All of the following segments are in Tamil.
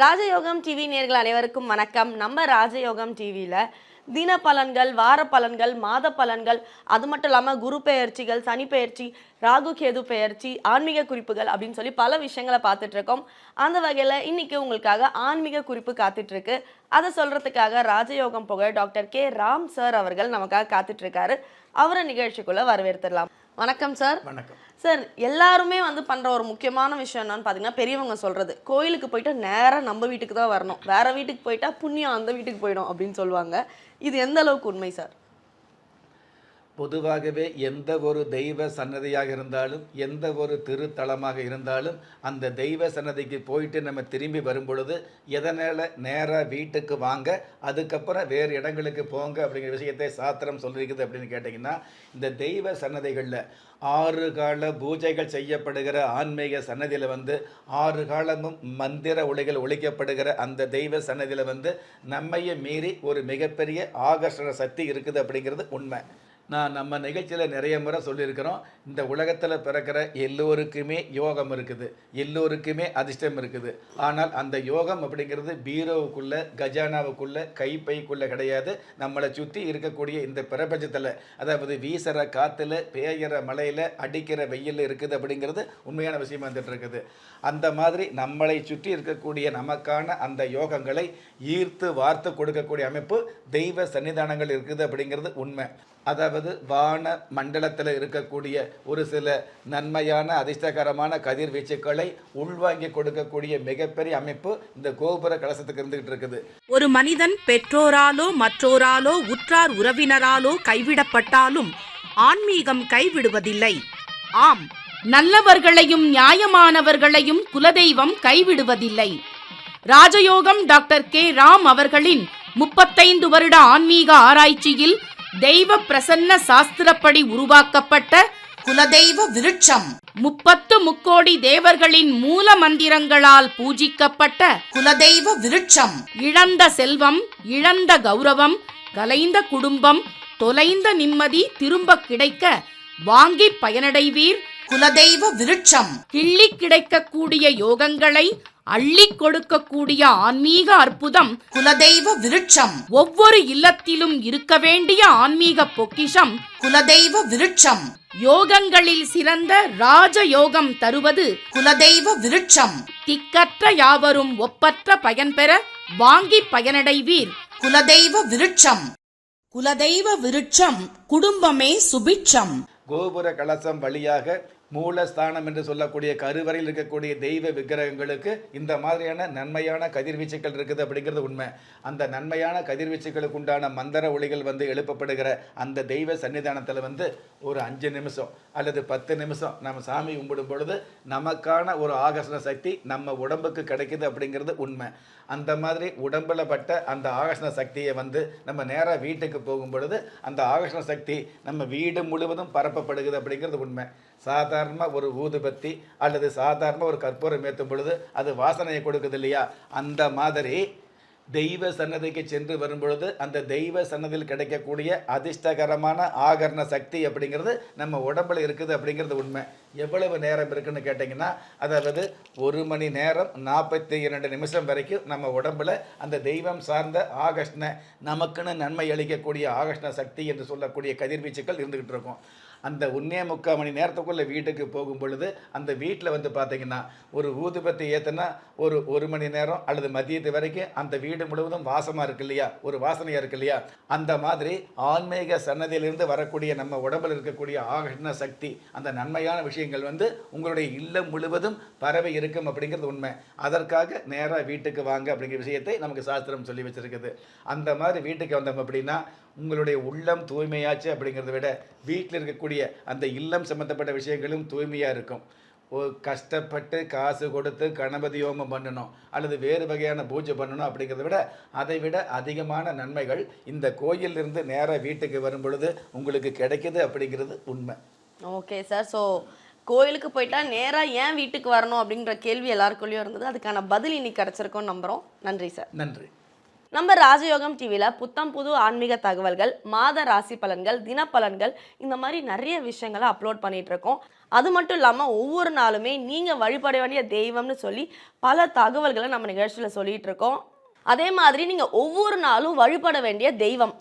ராஜயோகம் டிவி நேயர்கள் அனைவருக்கும் வணக்கம். நம்ம ராஜயோகம் டிவியில் தின பலன்கள், வார பலன்கள், மாத பலன்கள், அது மட்டும் இல்லாமல் குரு பெயர்ச்சிகள், சனி பெயர்ச்சி, ராகு கேது பெயர்ச்சி, ஆன்மீக குறிப்புகள் அப்படின்னு சொல்லி பல விஷயங்களை பார்த்துட்டு இருக்கோம். அந்த வகையில் இன்னைக்கு உங்களுக்காக ஆன்மீக குறிப்பு காத்துட்டு இருக்கு. அதை சொல்றதுக்காக ராஜயோகம் புகழ் டாக்டர் கே ராம் சார் அவர்கள் நமக்காக காத்துட்டு இருக்காரு. அவரை நிகழ்ச்சிக்குள்ள வரவேற்றுடலாம். வணக்கம் சார். வணக்கம் சார். எல்லாருமே பண்ற ஒரு முக்கியமான விஷயம் என்னன்னு பார்த்தீங்கன்னா, பெரியவங்க சொல்றது, கோயிலுக்கு போயிட்டா நேராக நம்ம வீட்டுக்கு தான் வரணும், வேற வீட்டுக்கு போயிட்டா புண்ணியம் அந்த வீட்டுக்கு போயிடும் அப்படின்னு சொல்லுவாங்க. இது எந்த அளவுக்கு உண்மை சார்? பொதுவாகவே எந்த ஒரு தெய்வ சன்னதியாக இருந்தாலும், எந்த ஒரு திருத்தலமாக இருந்தாலும், அந்த தெய்வ சன்னதிக்கு போயிட்டு நம்ம திரும்பி வரும் பொழுது எதனால் நேராக வீட்டுக்கு வாங்க, அதுக்கப்புறம் வேறு இடங்களுக்கு போங்க அப்படிங்கிற விஷயத்தை சாஸ்திரம் சொல்லியிருக்குது அப்படின்னு கேட்டிங்கன்னா, இந்த தெய்வ சன்னதிகளில் 6 கால பூஜைகள் செய்யப்படுகிற ஆன்மீக சன்னதியில் 6 காலமும் மந்திர ஒளிகள் ஒழிக்கப்படுகிற அந்த தெய்வ சன்னதியில் நம்மையை மீறி ஒரு மிகப்பெரிய ஆகர்ஷண சக்தி இருக்குது அப்படிங்கிறது உண்மை. நான் நம்ம நிகழ்ச்சியில் நிறைய முறை சொல்லியிருக்கிறோம், இந்த உலகத்தில் பிறக்கிற எல்லோருக்குமே யோகம் இருக்குது, எல்லோருக்குமே அதிர்ஷ்டம் இருக்குது. ஆனால் அந்த யோகம் அப்படிங்கிறது பீரோவுக்குள்ளே, கஜானாவுக்குள்ளே, கைப்பைக்குள்ளே கிடையாது. நம்மளை சுற்றி இருக்கக்கூடிய இந்த பிரபஞ்சத்தில், அதாவது வீசுகிற காற்றுல, பெய்கிற மழையில், அடிக்கிற வெயில் இருக்குது அப்படிங்கிறது உண்மையான விஷயமா வந்துட்டு இருக்குது. அந்த மாதிரி நம்மளை சுற்றி இருக்கக்கூடிய நமக்கான அந்த யோகங்களை ஈர்த்து வார்த்து கொடுக்கக்கூடிய அமைப்பு தெய்வ சன்னிதானங்கள் இருக்குது அப்படிங்கிறது உண்மை. அதாவது வான மண்டலத்தில் இருக்கக்கூடிய ஒரு சில நன்மையான அதிர்ஷ்டகரமான கதிர்வீச்சுக்களை உள்வாங்கி கொடுக்கக்கூடிய மிகப்பெரிய அமைப்பு இந்த கோபுர கலசத்துக்கு இருந்துகிட்டு இருக்குது. ஒரு மனிதன் பெற்றோராலோ மற்றோராலோ உற்றார் உறவினராலோ கைவிடப்பட்டாலும் ஆன்மீகம் கைவிடுவதில்லை. ஆம், நல்லவர்களையும் நியாயமானவர்களையும் குலதெய்வம் கைவிடுவதில்லை. ராஜயோகம் டாக்டர் கே ராம் அவர்களின் 35 வருட ஆன்மீக ஆராய்ச்சியில் தெய்வ பிரசன்ன சாஸ்திரப்படி உருவாக்கப்பட்ட குலதெய்வ விருட்சம், 30 முக்கோடி தேவர்களின் மூல மந்திரங்களால் பூஜிக்கப்பட்ட குலதெய்வ விருட்சம், இழந்த செல்வம், இழந்த கௌரவம், கலைந்த குடும்பம், தொலைந்த நிம்மதி திரும்ப கிடைக்க வாங்கி பயனடைவீர் குலதெய்வ விருட்சம், கிள்ளி கிடைக்கக்கூடிய யோகங்களை அள்ளி கொடுக்கக்கூடிய ஆன்மீக அற்புதம் குலதெய்வ விருட்சம், ஒவ்வொரு இல்லத்திலும் இருக்க வேண்டிய ஆன்மீக பொக்கிஷம் குலதெய்வ விருட்சம், யோகங்களில் சிறந்த ராஜயோகம் தருவது குலதெய்வ விருட்சம், திக்கற்ற யாவரும் ஒப்பற்ற பயன்பெற வாங்கி பயனடைவீர் குலதெய்வ விருட்சம். குலதெய்வ விருட்சம், குடும்பமே சுபிட்சம். கோபுர கலசம் வழியாக மூலஸ்தானம் என்று சொல்லக்கூடிய கருவறையில் இருக்கக்கூடிய தெய்வ விக்கிரகங்களுக்கு இந்த மாதிரியான நன்மையான கதிர்வீச்சுக்கள் இருக்குது அப்படிங்கிறது உண்மை. அந்த நன்மையான கதிர்வீச்சுக்களுக்கு உண்டான மந்திர ஒளிகள் எழுப்பப்படுகிற அந்த தெய்வ சன்னிதானத்தில் ஒரு 5 நிமிஷம் அல்லது 10 நிமிஷம் நம்ம சாமி கும்பிடும் பொழுது நமக்கான ஒரு ஆகர்ஷண சக்தி நம்ம உடம்புக்கு கிடைக்குது அப்படிங்கிறது உண்மை. அந்த மாதிரி உடம்புல பட்ட அந்த ஆகர்ஷண சக்தியை நம்ம நேராக வீட்டுக்கு போகும் பொழுது அந்த ஆகர்ஷண சக்தி நம்ம வீடு முழுவதும் பரப்பப்படுகிறது அப்படிங்கிறது உண்மை. சாதாரணமாக ஒரு ஊதுபத்தி அல்லது சாதாரணமாக ஒரு கற்பூரம் ஏற்றும் பொழுது அது வாசனையை கொடுக்குது இல்லையா, அந்த மாதிரி தெய்வ சன்னதிக்கு சென்று வரும் பொழுது அந்த தெய்வ சன்னதியில் கிடைக்கக்கூடிய அதிர்ஷ்டகரமான ஆகரண சக்தி அப்படிங்கிறது நம்ம உடம்புல இருக்குது அப்படிங்கிறது உண்மை. எவ்வளவு நேரம் இருக்குன்னு கேட்டிங்கன்னா, அதாவது 1 மணி நேரம் 42 நிமிஷம் வரைக்கும் நம்ம உடம்புல அந்த தெய்வம் சார்ந்த ஆகர்ஷ்ண, நமக்குன்னு நன்மை அளிக்கக்கூடிய ஆகர்ஷ்ண சக்தி என்று சொல்லக்கூடிய கதிர்வீச்சுக்கள் இருந்துகிட்டு இருக்கும். அந்த 1.25 மணி நேரத்துக்குள்ளே வீட்டுக்கு போகும் பொழுது அந்த வீட்டில் பார்த்தீங்கன்னா ஒரு ஊதுபத்தி ஏற்றுனா ஒரு மணி நேரம் அல்லது மதியத்து வரைக்கும் அந்த வீடு முழுவதும் வாசமாக இருக்கு இல்லையா, ஒரு வாசனையாக இருக்கு இல்லையா, அந்த மாதிரி ஆன்மீக சன்னதியிலிருந்து வரக்கூடிய நம்ம உடம்பில் இருக்கக்கூடிய ஆகர்ஷண சக்தி, அந்த நன்மையான விஷயங்கள் உங்களுடைய இல்லம் முழுவதும் பரவி இருக்கும் அப்படிங்கிறது உண்மை. அதற்காக நேராக வீட்டுக்கு வாங்க அப்படிங்கிற விஷயத்தை நமக்கு சாஸ்திரம் சொல்லி வச்சிருக்குது. அந்த மாதிரி வீட்டுக்கு வந்தோம் அப்படின்னா உங்களுடைய உள்ளம் தூய்மையாச்சு அப்படிங்கிறத விட வீட்டில் இருக்கக்கூடிய அந்த இல்லம் சம்மந்தப்பட்ட விஷயங்களும் தூய்மையாக இருக்கும். கஷ்டப்பட்டு காசு கொடுத்து கணபதி ஹோமம் பண்ணணும் அல்லது வேறு வகையான பூஜை பண்ணணும் அப்படிங்கிறத விட அதை விட அதிகமான நன்மைகள் இந்த கோயிலிருந்து நேராக வீட்டுக்கு வரும் பொழுது உங்களுக்கு கிடைக்குது அப்படிங்கிறது உண்மை. Okay sir. ஸோ கோயிலுக்கு போயிட்டா நேராக ஏன் வீட்டுக்கு வரணும் அப்படிங்கிற கேள்வி எல்லாருக்குள்ளேயும் இருந்தது. அதுக்கான பதில் இன்னைக்கு கிடச்சிருக்கோன்னு நம்புகிறோம். நன்றி சார். நன்றி. நம்ம ராஜயோகம் டிவியில் புத்தம் புது ஆன்மீக தகவல்கள், மாத ராசி பலன்கள், தினப்பலன்கள், இந்த மாதிரி நிறைய விஷயங்களை அப்லோட் பண்ணிட்டு இருக்கோம். அது மட்டும் இல்லாமல் ஒவ்வொரு நாளுமே நீங்கள் வழிபட வேண்டிய தெய்வம்னு சொல்லி பல தகவல்களை நம்ம நிகழ்ச்சியில் சொல்லிட்டு இருக்கோம். அதே மாதிரி நீங்கள் ஒவ்வொரு நாளும் வழிபட வேண்டிய தெய்வம்,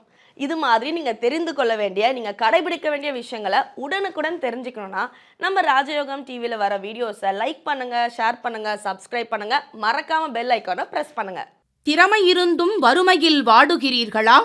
இது மாதிரி நீங்கள் தெரிந்து கொள்ள வேண்டிய, நீங்கள் கடைபிடிக்க வேண்டிய விஷயங்களை உடனுக்குடன் தெரிஞ்சுக்கணுன்னா நம்ம ராஜயோகம் டிவியில் வர வீடியோஸை லைக் பண்ணுங்கள், ஷேர் பண்ணுங்கள், சப்ஸ்கிரைப் பண்ணுங்கள், மறக்காமல் பெல் ஐக்கானை ப்ரெஸ் பண்ணுங்கள். திறமை இருந்தும் வறுமையில் வாடுகிறீர்களா?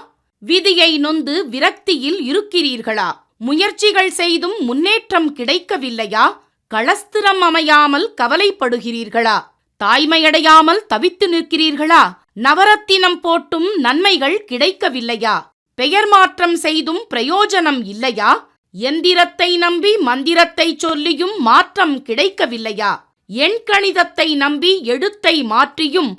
விதியை நொந்து விரக்தியில் இருக்கிறீர்களா? முயற்சிகள் செய்தும் முன்னேற்றம் கிடைக்கவில்லையா? களஸ்திரம் அமையாமல் கவலைப்படுகிறீர்களா? தாய்மையடையாமல் தவித்து நிற்கிறீர்களா? நவரத்தினம் போட்டும் நன்மைகள் கிடைக்கவில்லையா? பெயர் மாற்றம் செய்தும் பிரயோஜனம் இல்லையா? எந்திரத்தை நம்பி மந்திரத்தை சொல்லியும் மாற்றம் கிடைக்கவில்லையா? எண்கணிதத்தை நம்பி எழுத்தை மாற்றியும்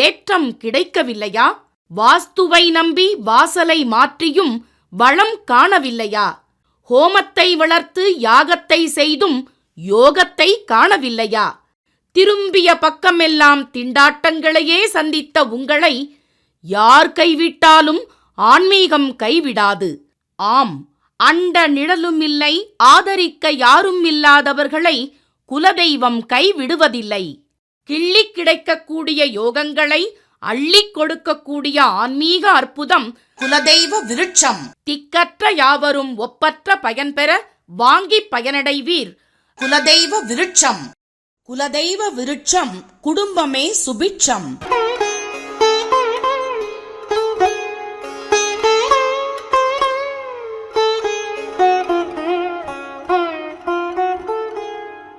ஏற்றம் கிடைக்கவில்லையா? வாஸ்துவை நம்பி வாசலை மாற்றியும் வளம் காணவில்லையா? ஹோமத்தை வளர்த்து யாகத்தை செய்தும் யோகத்தை காணவில்லையா? திரும்பிய பக்கமெல்லாம் திண்டாட்டங்களையே சந்தித்த உங்களை யார் கைவிட்டாலும் ஆன்மீகம் கைவிடாது. ஆம், அண்ட நிழலுமில்லை, ஆதரிக்க யாரும் இல்லாதவர்களை குலதெய்வம் கைவிடுவதில்லை. கிள்ளிக் கிடைக்கக்கூடிய யோகங்களை அள்ளிக் கொடுக்கக்கூடிய ஆன்மீக அற்புதம் குலதெய்வ விருட்சம். திக்கற்ற யாவரும் ஒப்பற்ற பயன்பெற வாங்கி பயனடைவீர். குலதெய்வ விருட்சம். குலதெய்வ விருட்சம், குடும்பமே சுபிட்சம்.